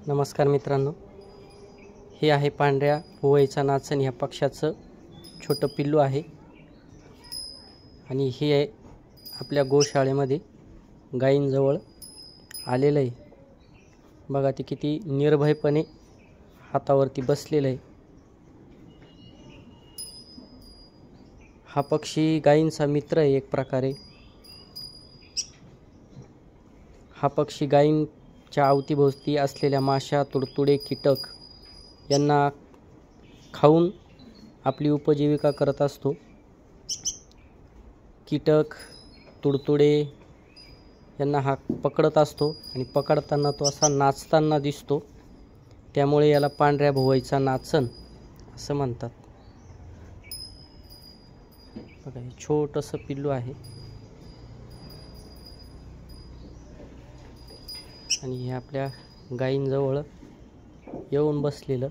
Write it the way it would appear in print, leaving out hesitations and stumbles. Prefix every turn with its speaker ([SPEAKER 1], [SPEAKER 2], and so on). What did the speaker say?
[SPEAKER 1] नमस्कार मित्रांनो, हे आहे पांढऱ्या भुवईचा नाचण ह्या पक्षाचं छोटं पिल्लू आहे आणि हे आहे आपल्या गोशाळेमध्ये गायींजवळ आलेलं आहे। बघा ते किती निर्भयपणे हातावरती बसलेलं आहे। हा पक्षी गायींचा मित्र आहे एक प्रकारे। हा पक्षी गायींच्या अवतीभोवती असलेल्या माशा, तुडतुडे, कीटक यांना खाऊन आपली उपजीविका करत असतो। कीटक, तुडतुडे यांना हा पकडत असतो आणि पकडताना तो असा नाचताना दिसतो, त्यामुळे याला पांढऱ्या भुवईचा नाचण असं म्हणतात। बघा हे छोटंसं पिल्लू आहे आणि हे आपल्या गायींजवळ येऊन बसलेलं